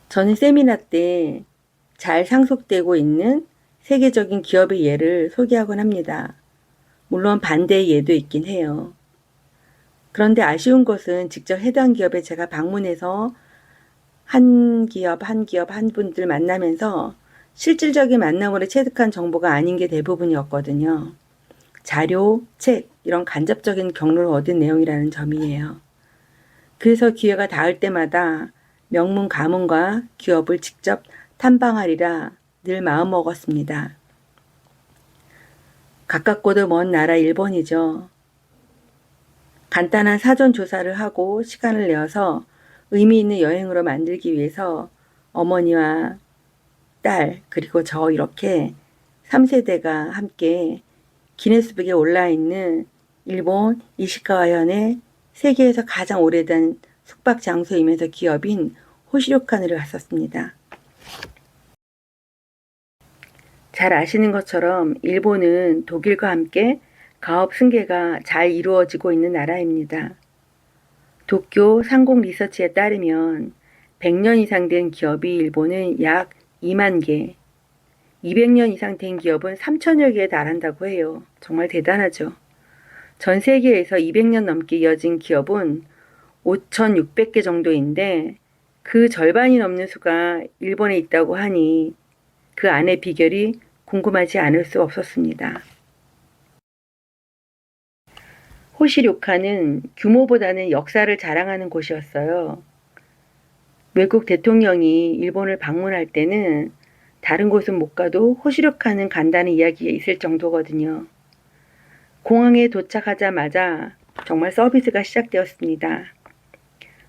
저는 세미나 때 잘 상속되고 있는 세계적인 기업의 예를 소개하곤 합니다. 물론 반대의 예도 있긴 해요. 그런데 아쉬운 것은 직접 해당 기업에 제가 방문해서 한 기업, 한 기업, 한 분들 만나면서 실질적인 만남으로 체득한 정보가 아닌 게 대부분이었거든요. 자료, 책, 이런 간접적인 경로를 얻은 내용이라는 점이에요. 그래서 기회가 닿을 때마다 명문 가문과 기업을 직접 탐방하리라 늘 마음먹었습니다. 가깝고도 먼 나라 일본이죠. 간단한 사전 조사를 하고 시간을 내어서 의미 있는 여행으로 만들기 위해서 어머니와 딸 그리고 저 이렇게 3세대가 함께 기네스북에 올라 있는 일본 이시카와현의 세계에서 가장 오래된 숙박 장소이면서 기업인 호시료칸을 갔었습니다. 잘 아시는 것처럼 일본은 독일과 함께 가업 승계가 잘 이루어지고 있는 나라입니다. 도쿄 상공 리서치에 따르면 100년 이상 된 기업이 일본은 약 2만 개, 200년 이상 된 기업은 3천여 개에 달한다고 해요. 정말 대단하죠. 전 세계에서 200년 넘게 이어진 기업은 5,600개 정도인데 그 절반이 넘는 수가 일본에 있다고 하니 그 안의 비결이 궁금하지 않을 수 없었습니다. 호시료카는 규모보다는 역사를 자랑하는 곳이었어요. 외국 대통령이 일본을 방문할 때는 다른 곳은 못 가도 호시료카는 간다는 이야기가 있을 정도거든요. 공항에 도착하자마자 정말 서비스가 시작되었습니다.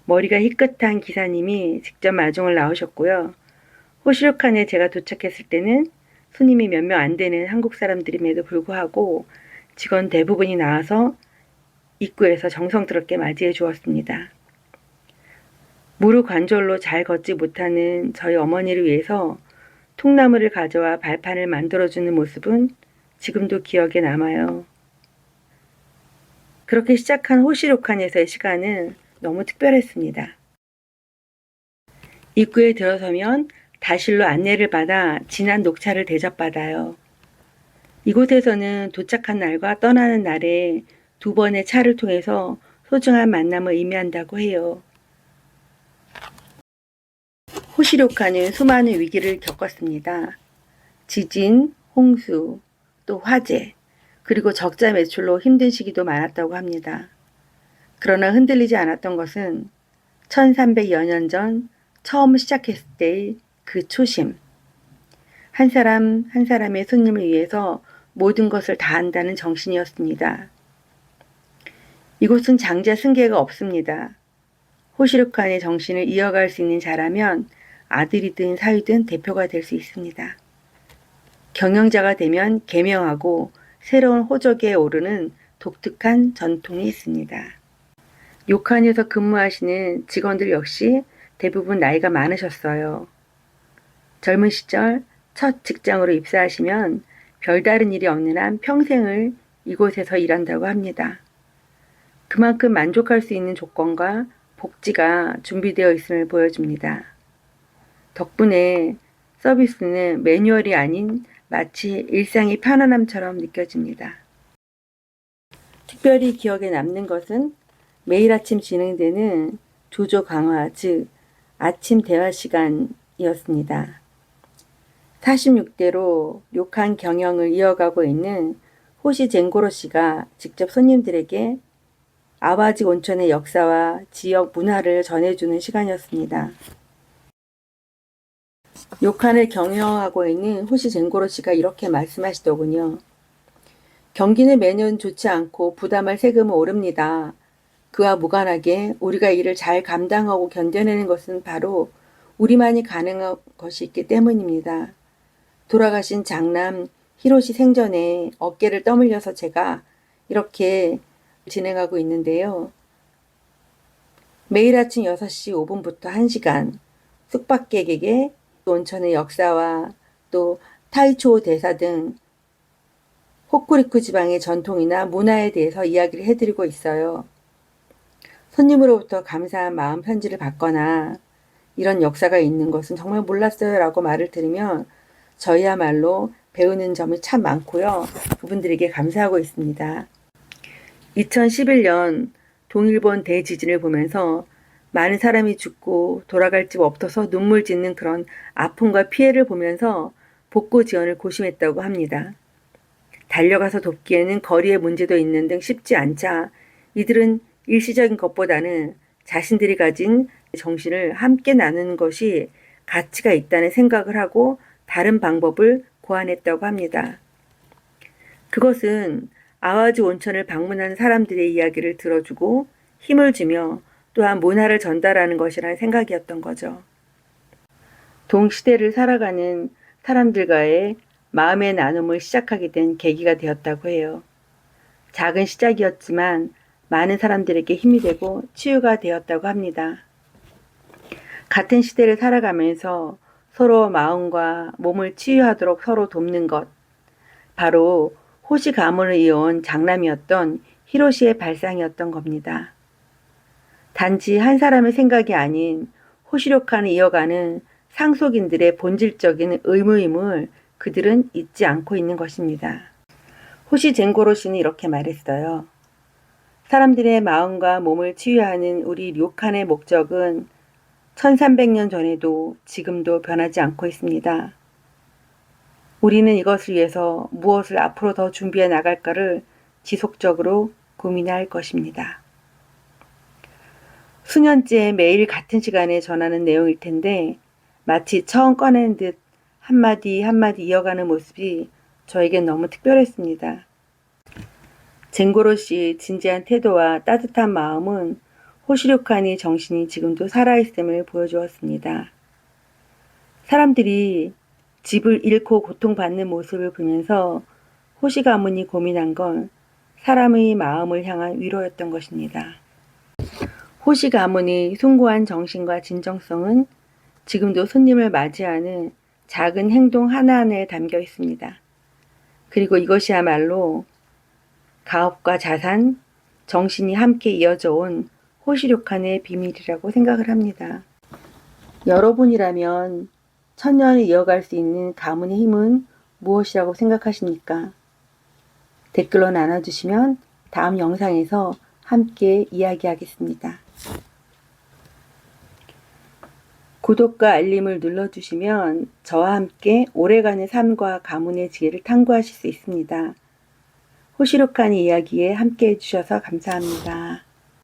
머리가 희끗한 기사님이 직접 마중을 나오셨고요. 호시료칸에 제가 도착했을 때는 손님이 몇 명 안 되는 한국 사람들임에도 불구하고 직원 대부분이 나와서 입구에서 정성스럽게 맞이해 주었습니다. 무릎 관절로 잘 걷지 못하는 저희 어머니를 위해서 통나무를 가져와 발판을 만들어주는 모습은 지금도 기억에 남아요. 그렇게 시작한 호시료칸에서의 시간은 너무 특별했습니다. 입구에 들어서면 다실로 안내를 받아 진한 녹차를 대접받아요. 이곳에서는 도착한 날과 떠나는 날에 2번의 차를 통해서 소중한 만남을 의미한다고 해요. 호시료카는 수많은 위기를 겪었습니다. 지진, 홍수, 또 화재, 그리고 적자 매출로 힘든 시기도 많았다고 합니다. 그러나 흔들리지 않았던 것은 1300여 년 전 처음 시작했을 때의 그 초심. 한 사람 한 사람의 손님을 위해서 모든 것을 다한다는 정신이었습니다. 이곳은 장자 승계가 없습니다. 호시료칸의 정신을 이어갈 수 있는 자라면 아들이든 사위든 대표가 될 수 있습니다. 경영자가 되면 계명하고 새로운 호적에 오르는 독특한 전통이 있습니다. 요칸에서 근무하시는 직원들 역시 대부분 나이가 많으셨어요. 젊은 시절 첫 직장으로 입사하시면 별다른 일이 없는 한 평생을 이곳에서 일한다고 합니다. 그만큼 만족할 수 있는 조건과 복지가 준비되어 있음을 보여줍니다. 덕분에 서비스는 매뉴얼이 아닌 마치 일상의 편안함처럼 느껴집니다. 특별히 기억에 남는 것은 매일 아침 진행되는 조조 강화, 즉 아침 대화 시간이었습니다. 46대로 료칸 경영을 이어가고 있는 호시 젠고로 씨가 직접 손님들에게 아와지 온천의 역사와 지역 문화를 전해주는 시간이었습니다. 료칸을 경영하고 있는 호시 젠고로 씨가 이렇게 말씀하시더군요. 경기는 매년 좋지 않고 부담할 세금은 오릅니다. 그와 무관하게 우리가 이를 잘 감당하고 견뎌내는 것은 바로 우리만이 가능한 것이 있기 때문입니다. 돌아가신 장남 히로시 생전에 어깨를 떠밀려서 제가 이렇게 진행하고 있는데요. 매일 아침 6시 5분부터 1시간 숙박객에게 온천의 역사와 또 타이초 대사 등 호쿠리쿠 지방의 전통이나 문화에 대해서 이야기를 해드리고 있어요. 손님으로부터 감사한 마음 편지를 받거나 이런 역사가 있는 것은 정말 몰랐어요 라고 말을 들으면 저희야말로 배우는 점이 참 많고요. 그분들에게 감사하고 있습니다. 2011년 동일본 대지진을 보면서 많은 사람이 죽고 돌아갈 집 없어서 눈물 짓는 그런 아픔과 피해를 보면서 복구 지원을 고심했다고 합니다. 달려가서 돕기에는 거리의 문제도 있는 등 쉽지 않자 이들은 일시적인 것보다는 자신들이 가진 정신을 함께 나누는 것이 가치가 있다는 생각을 하고 다른 방법을 고안했다고 합니다. 그것은 아와주 온천을 방문한 사람들의 이야기를 들어주고 힘을 주며 또한 문화를 전달하는 것이라는 생각이었던 거죠. 동시대를 살아가는 사람들과의 마음의 나눔을 시작하게 된 계기가 되었다고 해요. 작은 시작이었지만 많은 사람들에게 힘이 되고 치유가 되었다고 합니다. 같은 시대를 살아가면서 서로 마음과 몸을 치유하도록 서로 돕는 것, 바로 호시 가문을 이어온 장남이었던 히로시의 발상이었던 겁니다. 단지 한 사람의 생각이 아닌 호시료칸을 이어가는 상속인들의 본질적인 의무임을 그들은 잊지 않고 있는 것입니다. 호시 젠고로 씨는 이렇게 말했어요. 사람들의 마음과 몸을 치유하는 우리 료칸의 목적은 1300년 전에도 지금도 변하지 않고 있습니다. 우리는 이것을 위해서 무엇을 앞으로 더 준비해 나갈까를 지속적으로 고민해야 할 것입니다. 수년째 매일 같은 시간에 전하는 내용일 텐데 마치 처음 꺼낸 듯 한마디 한마디 이어가는 모습이 저에겐 너무 특별했습니다. 젠고로 씨의 진지한 태도와 따뜻한 마음은 호시료칸의 정신이 지금도 살아있음을 보여주었습니다. 사람들이 집을 잃고 고통받는 모습을 보면서 호시 가문이 고민한 건 사람의 마음을 향한 위로였던 것입니다. 호시 가문의 숭고한 정신과 진정성은 지금도 손님을 맞이하는 작은 행동 하나하나에 담겨 있습니다. 그리고 이것이야말로 가업과 자산, 정신이 함께 이어져 온 호시료칸의 비밀이라고 생각을 합니다. 여러분이라면 천년을 이어갈 수 있는 가문의 힘은 무엇이라고 생각하십니까? 댓글로 나눠주시면 다음 영상에서 함께 이야기하겠습니다. 구독과 알림을 눌러주시면 저와 함께 오래간의 삶과 가문의 지혜를 탐구하실 수 있습니다. 호시료칸의 이야기에 함께 해주셔서 감사합니다.